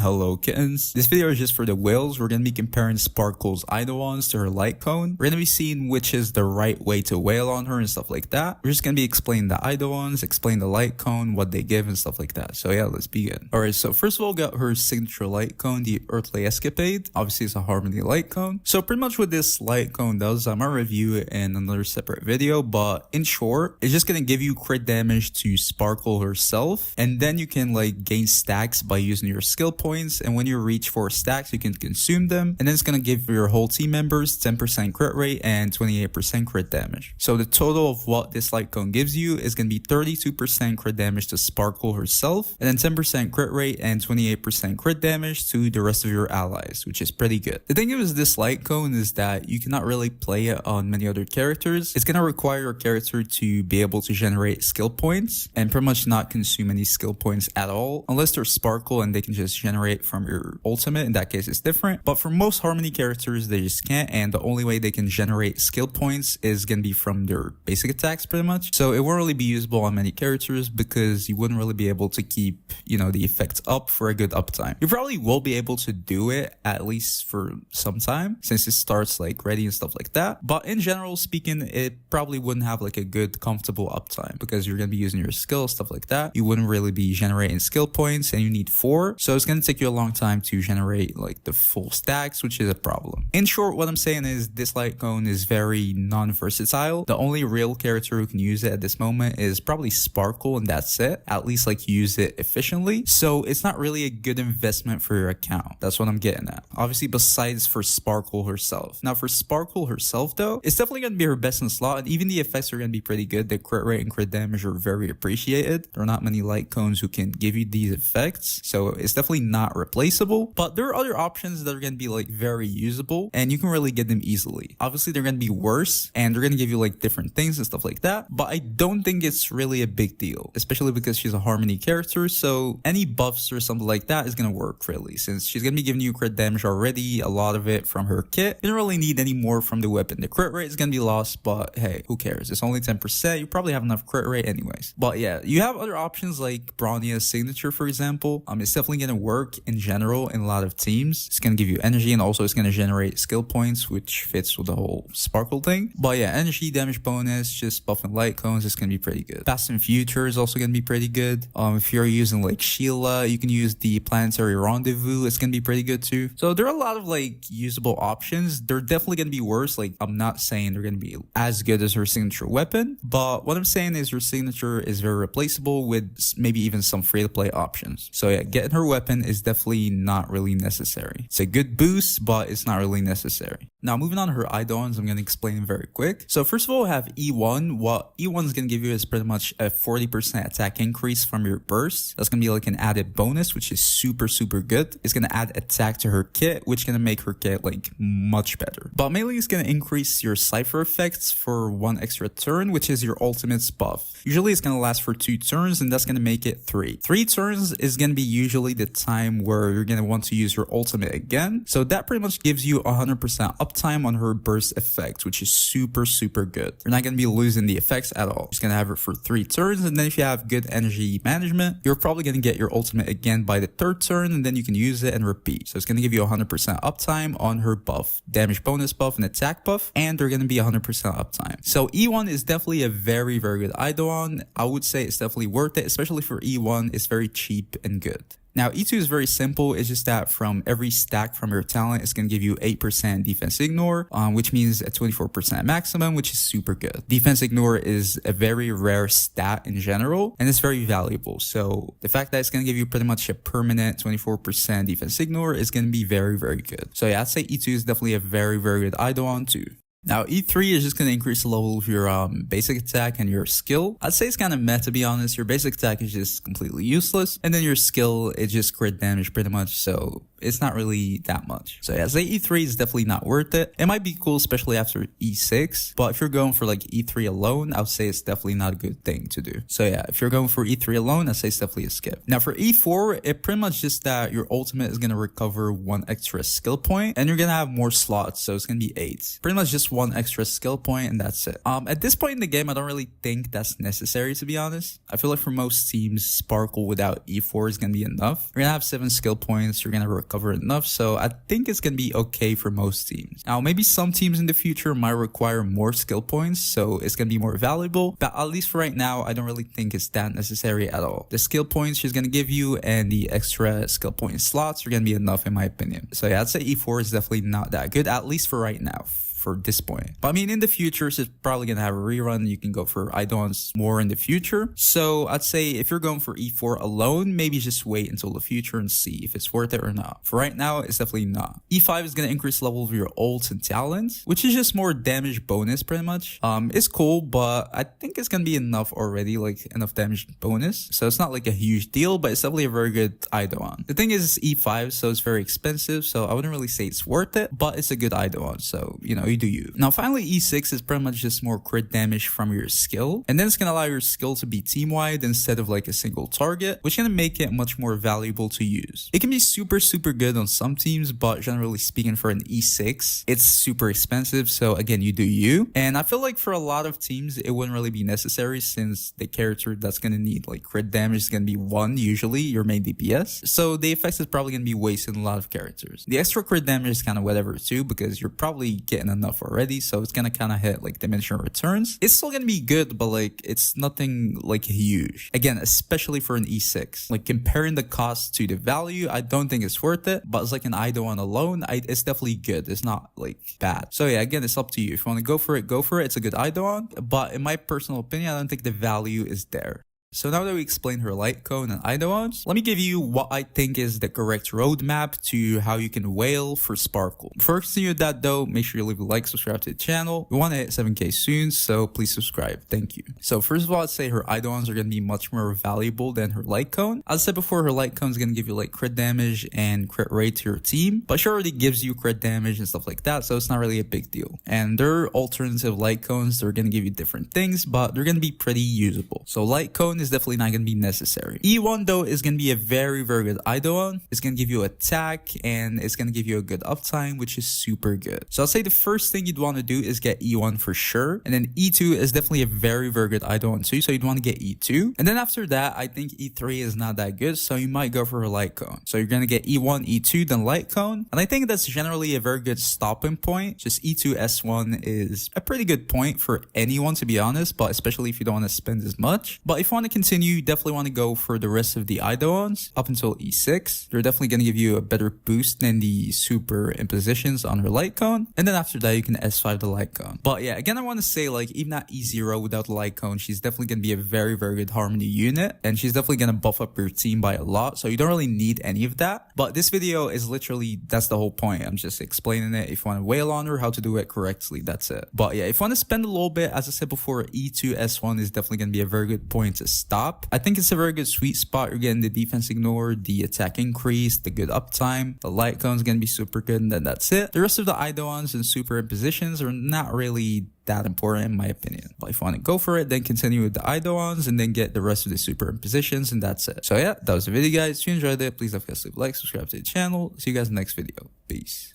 Hello kittens. This video is just for the whales. We're going to be comparing Sparkle's Eidolons to her light cone. We're going to be seeing which is the right way to wail on her and stuff like that. We're just going to be explaining the Eidolons, explain the light cone, what they give and stuff like that. So yeah, let's begin. Alright, so first of all, got her signature light cone, the Earthly Escapade. Obviously it's a Harmony light cone. So pretty much what this light cone does, I might review it in another separate video, but in short, it's just going to give you crit damage to Sparkle herself, and then you can like gain stacks by using your skill points. And when you reach 4 stacks, you can consume them, and then it's gonna give your whole team members 10% crit rate and 28% crit damage. So the total of what this light cone gives you is gonna be 32% crit damage to Sparkle herself, and then 10% crit rate and 28% crit damage to the rest of your allies, which is pretty good. The thing with this light cone is that you cannot really play it on many other characters. It's gonna require your character to be able to generate skill points and pretty much not consume any skill points at all, unless they're Sparkle and they can just generate from your ultimate. In that case it's different, but for most Harmony characters they just can't, and the only way they can generate skill points is gonna be from their basic attacks pretty much. So it won't really be usable on many characters because you wouldn't really be able to keep, you know, the effects up for a good uptime. You probably will be able to do it at least for some time since it starts like ready and stuff like that, but in general speaking it probably wouldn't have like a good comfortable uptime because you're gonna be using your skill, stuff like that. You wouldn't really be generating skill points and you need 4, so it's gonna take you a long time to generate like the full stacks, which is a problem. In short, what I'm saying is this light cone is very non-versatile. The only real character who can use it at this moment is probably Sparkle, and that's it. At least like use it efficiently. So it's not really a good investment for your account. That's what I'm getting at. Obviously besides for Sparkle herself. Now for Sparkle herself though, it's definitely going to be her best in slot, and even the effects are going to be pretty good. The crit rate and crit damage are very appreciated. There are not many light cones who can give you these effects, so it's definitely not replaceable, but there are other options that are going to be like very usable and you can really get them easily. Obviously they're going to be worse and they're going to give you like different things and stuff like that, but I don't think it's really a big deal, especially because she's a Harmony character, so any buffs or something like that is going to work really, since she's going to be giving you crit damage already, a lot of it from her kit. You don't really need any more from the weapon. The crit rate is going to be lost, but hey, who cares? It's only 10%. You probably have enough crit rate anyways. But yeah, you have other options like Bronya's signature, for example. It's definitely going to work in general in a lot of teams. It's going to give you energy, and also it's going to generate skill points, which fits with the whole Sparkle thing. But yeah, energy damage bonus, just buffing light cones, is going to be pretty good. Past and future is also going to be pretty good. If you're using like Sheila, you can use the planetary rendezvous. It's going to be pretty good too. So there are a lot of like usable options. They're definitely going to be worse. Like, I'm not saying they're going to be as good as her signature weapon, but what I'm saying is her signature is very replaceable with maybe even some free to play options. So yeah, getting her weapon is definitely not really necessary. It's a good boost, but it's not really necessary. Now moving on to her Eidolons, I'm going to explain them very quick. So first of all, we have E1. What E1 is going to give you is pretty much a 40% attack increase from your burst. That's going to be like an added bonus, which is super good. It's going to add attack to her kit, which is going to make her kit like much better. But mainly it's going to increase your cipher effects for 1 extra turn, which is your ultimate's buff. Usually it's going to last for 2 turns, and that's going to make it 3. 3 turns is going to be usually the time where you're going to want to use your ultimate again. So that pretty much gives you 100% uptime on her burst effect, which is super good. You're not going to be losing the effects at all. You're just going to have it for 3 turns, and then if you have good energy management, you're probably going to get your ultimate again by the 3rd turn, and then you can use it and repeat. So it's going to give you 100% uptime on her buff, damage bonus buff and attack buff, and they're going to be 100% uptime. So E1 is definitely a very good Eidolon. I would say it's definitely worth it, especially for E1. It's very cheap and good. Now, E2 is very simple. It's just that from every stack from your talent, it's going to give you 8% defense ignore, which means a 24% maximum, which is super good. Defense ignore is a very rare stat in general, and it's very valuable. So the fact that it's going to give you pretty much a permanent 24% defense ignore is going to be very good. So yeah, I'd say E2 is definitely a very good Eidolon too. Now, E3 is just going to increase the level of your basic attack and your skill. I'd say it's kind of meh, to be honest. Your basic attack is just completely useless, and then your skill is just crit damage pretty much, so it's not really that much. So yeah, say E3 is definitely not worth it. It might be cool, especially after E6, but if you're going for like E3 alone, I would say it's definitely not a good thing to do. So yeah, if you're going for E3 alone, I'd say it's definitely a skip. Now for E4, it pretty much just that your ultimate is going to recover 1 extra skill point, and you're going to have more slots, so it's going to be 8. Pretty much just 1 extra skill point, and that's it. At this point in the game, I don't really think that's necessary, to be honest. I feel like for most teams, Sparkle without E4 is going to be enough. You're going to have 7 skill points, you're going to recover enough, so I think it's going to be okay for most teams. Now, maybe some teams in the future might require more skill points, so it's going to be more valuable, but at least for right now, I don't really think it's that necessary at all. The skill points she's going to give you and the extra skill point slots are going to be enough in my opinion. So yeah, I'd say E4 is definitely not that good, at least for right now. For this point. But I mean, in the future, it's probably gonna have a rerun. You can go for Eidolons more in the future. So I'd say if you're going for E4 alone, maybe just wait until the future and see if it's worth it or not. For right now, it's definitely not. E5 is gonna increase the level of your ults and talents, which is just more damage bonus pretty much. It's cool, but I think it's gonna be enough already, like enough damage bonus. So it's not like a huge deal, but it's definitely a very good Eidolon. The thing is, it's E5, so it's very expensive. So I wouldn't really say it's worth it, but it's a good Eidolon. So, you know, you do you. Now finally, E6 is pretty much just more crit damage from your skill, and then it's gonna allow your skill to be team wide instead of like a single target, which is gonna make it much more valuable to use. It can be super good on some teams, but generally speaking for an E6 it's super expensive, so again, you do you. And I feel like for a lot of teams it wouldn't really be necessary, since the character that's gonna need like crit damage is gonna be 1, usually your main DPS, so the effects is probably gonna be wasted on a lot of characters. The extra crit damage is kind of whatever too, because you're probably getting enough already, so it's gonna kind of hit like diminishing returns. It's still gonna be good, but like it's nothing like huge. Again, especially for an E6, like comparing the cost to the value, I don't think it's worth it, but it's like an Eidolon alone, it's definitely good. It's not like bad. So yeah, again, it's up to you. If you want to go for it, go for it. It's a good Eidolon, but in my personal opinion, I don't think the value is there. So now that we explained her light cone and Eidolons, let me give you what I think is the correct roadmap to how you can whale for Sparkle. Before I continue with that though, make sure you leave a like, subscribe to the channel. We want to hit 7k soon, so please subscribe. Thank you. So first of all, I'd say her Eidolons are going to be much more valuable than her light cone. As I said before, her light cone is going to give you like crit damage and crit rate to your team, but she already gives you crit damage and stuff like that, so it's not really a big deal. And their alternative light cones, they're going to give you different things, but they're going to be pretty usable. So light cone is definitely not going to be necessary. E1 though is going to be a very good Eidolon. It's going to give you attack and it's going to give you a good uptime, which is super good. So I'll say the first thing you'd want to do is get E1 for sure, and then E2 is definitely a very good Eidolon too, so you'd want to get E2. And then after that, I think E3 is not that good, so you might go for a light cone. So you're going to get E1, E2, then light cone, and I think that's generally a very good stopping point. Just E2 S1 is a pretty good point for anyone, to be honest, but especially if you don't want to spend as much. But if you want to continue, you definitely want to go for the rest of the Eidolons up until E6. They're definitely going to give you a better boost than the super impositions on her light cone. And then after that, you can S5 the light cone. But yeah, again, I want to say, like, even at E0 without the light cone, she's definitely going to be a very good harmony unit. And she's definitely going to buff up your team by a lot. So you don't really need any of that. But this video is literally, that's the whole point. I'm just explaining it. If you want to wail on her, how to do it correctly, that's it. But yeah, if you want to spend a little bit, as I said before, E2 S1 is definitely going to be a very good point to stop. I think it's a very good sweet spot. You're getting the defense ignored, the attack increase, the good uptime, the light cone is going to be super good, and then that's it. The rest of the Eidolons and super impositions are not really that important in my opinion. But if you want to go for it, then continue with the Eidolons and then get the rest of the super impositions, and that's it. So yeah, that was the video guys. If you enjoyed it, please don't forget to leave a like, subscribe to the channel. See you guys in the next video. Peace.